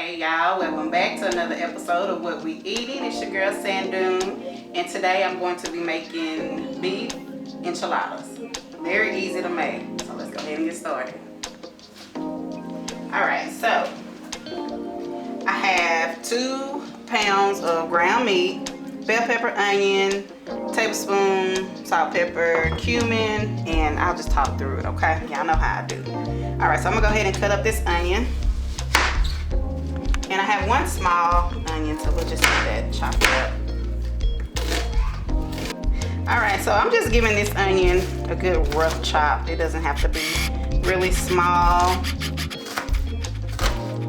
Hey y'all, welcome back to another episode of What We Eating. It's your girl Sandoon, and today I'm going to be making beef enchiladas. Very easy to make, so let's go ahead and get started. Alright, so I have 2 pounds of ground meat, bell pepper, onion, tablespoon, salt, pepper, cumin, and I'll just talk through it, okay? Y'all know how I do. Alright, so I'm gonna go ahead and cut up this onion. And I have 1 small onion, so we'll just get that chopped up. Alright, so I'm just giving this onion a good rough chop. It doesn't have to be really small.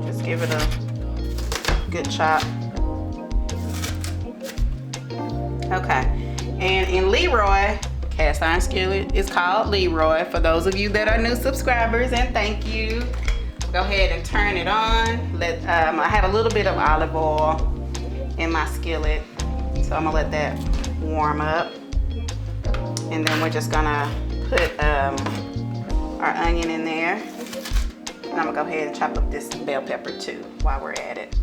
Just give it a good chop. Okay, and in Leroy, cast iron skillet is called Leroy, for those of you that are new subscribers, and thank you. Go ahead and turn it on. I have a little bit of olive oil in my skillet, so I'm gonna let that warm up. And then we're just gonna put our onion in there. And I'm gonna go ahead and chop up this bell pepper too while we're at it.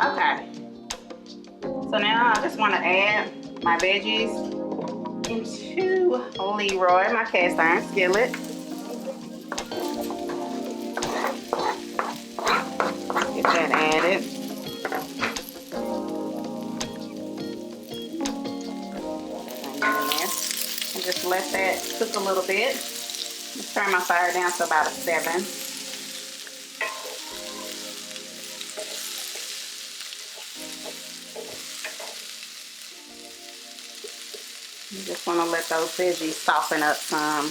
Okay, so now I just want to add my veggies into Leroy, my cast iron skillet. Get that added. And just let that cook a little bit. Let's turn my fire down to about a 7. You just want to let those veggies soften up some.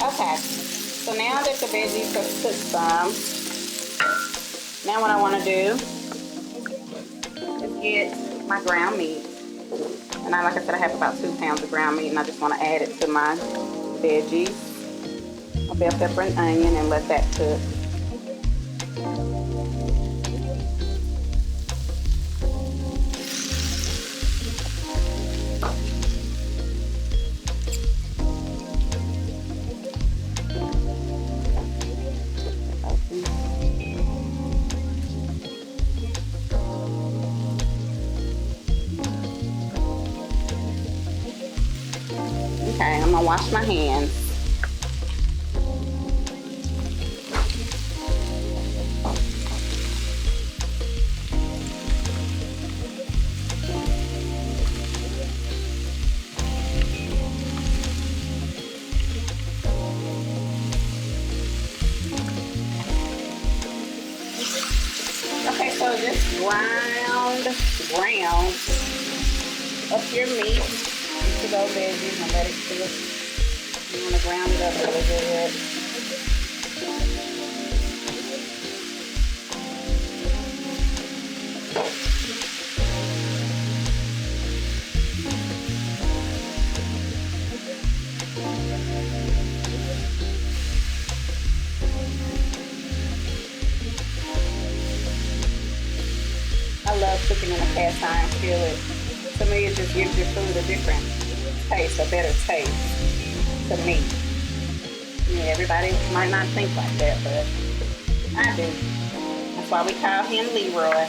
Okay, so now that the veggies have cooked some, now what I want to do is get my ground meat. And like I said, I have about 2 pounds of ground meat, and I just want to add it to my veggies, my bell pepper and onion, and let that cook. Okay, I'm gonna wash my hands. Okay, so just brown up your meat into those veggies and let it cook. You want to brown it up really good. cooking in a cast iron skillet, to me it just gives your food a different taste, a better taste to me. Yeah, everybody might not think like that, but I do. That's why we call him Leroy.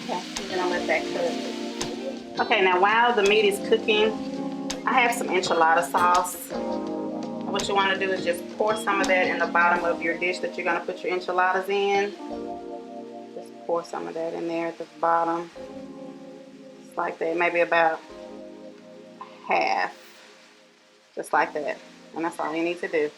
Okay, I'm gonna let that cook. Okay, now while the meat is cooking, I have some enchilada sauce. What you want to do is just pour some of that in the bottom of your dish that you're going to put your enchiladas in. Just pour some of that in there at the bottom. Just like that, maybe about half. Just like that. And that's all you need to do.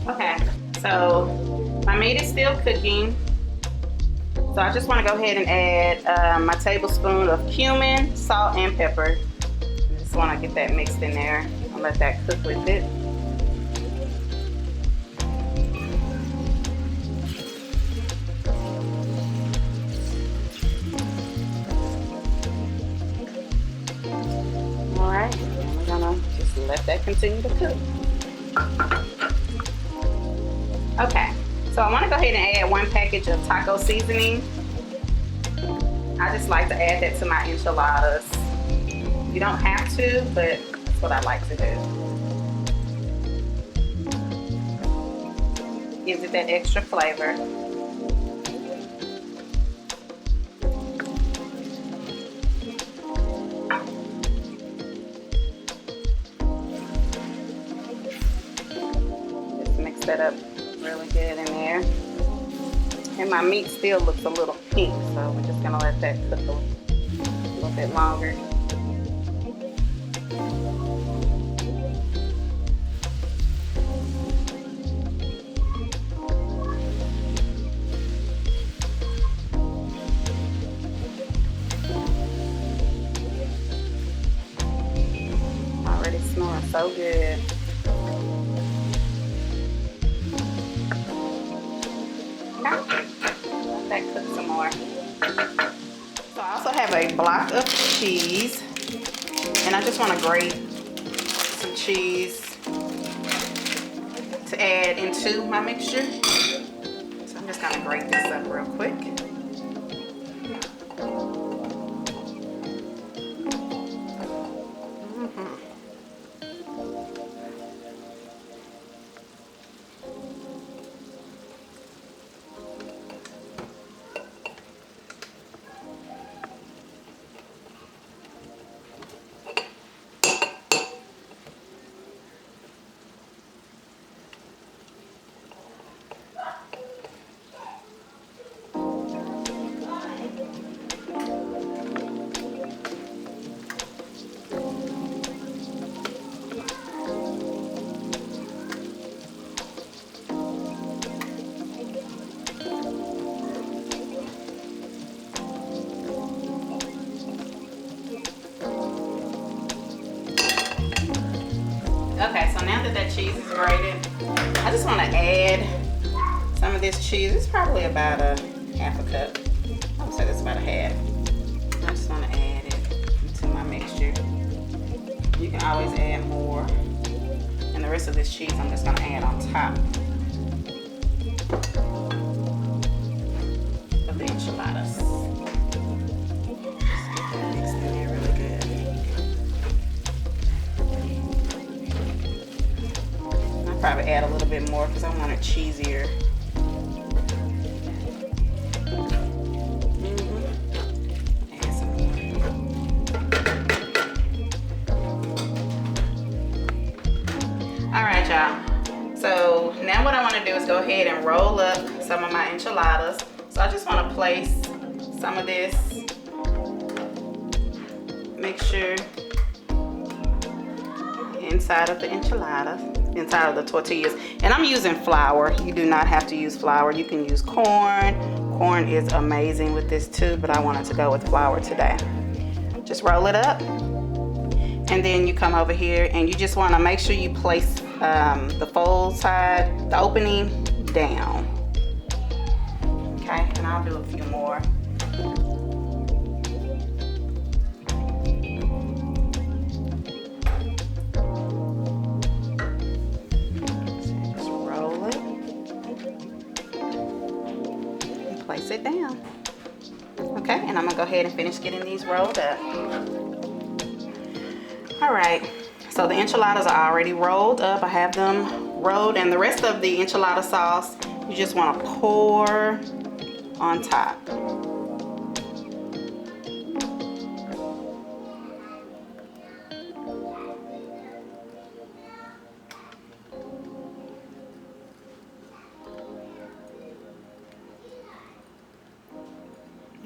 Okay, so my meat is still cooking. So I just want to go ahead and add my tablespoon of cumin, salt, and pepper. I just want to get that mixed in there and let that cook with it. All right, we're gonna just let that continue to cook. Okay, so I want to go ahead and add 1 package of taco seasoning. I just like to add that to my enchiladas. You don't have to, but that's what I like to do. Gives it that extra flavor. Just mix that up really good in there. And my meat still looks a little pink, so we're just gonna let that cook a little bit longer. Already smelling so good. Let that cook some more. So I also have a block of cheese, and I just want to grate some cheese to add into my mixture. So I'm just going to grate this up real quick. Okay, so now that that cheese is grated, I just want to add some of this cheese. It's probably about a half a cup. I would say that's about a half. I just want to add it into my mixture. You can always add more. And the rest of this cheese I'm just going to add on top of the enchiladas. Just get that mixed in there really good. I'll probably add a little bit more because I want it cheesier. Alright y'all, so now what I want to do is go ahead and roll up some of my enchiladas. So I just want to place some of this mixture inside of the enchilada, inside of the tortillas. And I'm using flour. You do not have to use flour. You can use corn. Corn is amazing with this too, but I wanted to go with flour today. Just roll it up, and then you come over here and you just want to make sure you place the fold side, the opening, down. Okay, and I'll do a few more. Place it down. Okay, and I'm gonna go ahead and finish getting these rolled up. All right, so the enchiladas are already rolled up. I have them rolled, and the rest of the enchilada sauce you just want to pour on top.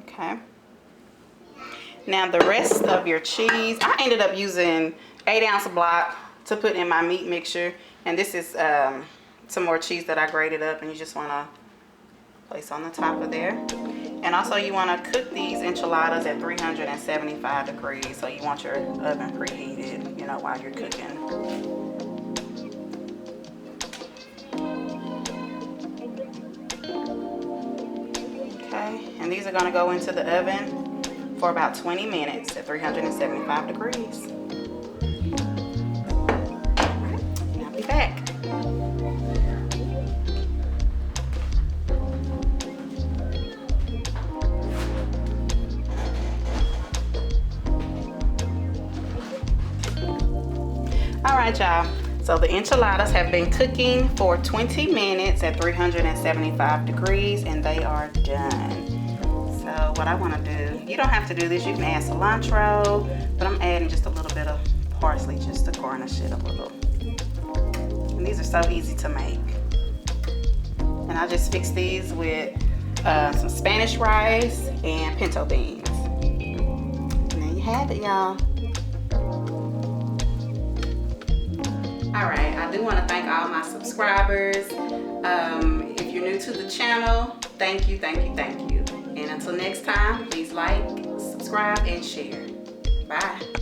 Okay. Now the rest of your cheese, I ended up using 8-ounce block to put in my meat mixture, and this is some more cheese that I grated up, and you just want to place on the top of there. And also you want to cook these enchiladas at 375 degrees, so you want your oven preheated, you know, while you're cooking. And these are going to go into the oven for about 20 minutes at 375 degrees. And I'll be back. All right, y'all. So the enchiladas have been cooking for 20 minutes at 375 degrees, and they are done. So what I want to do, you don't have to do this, you can add cilantro, but I'm adding just a little bit of parsley just to garnish it a little. And these are so easy to make. And I just fix these with some Spanish rice and pinto beans. And there you have it, y'all. All right, I do want to thank all my subscribers. If you're new to the channel, thank you, thank you, thank you. And until next time, please like, subscribe, and share. Bye.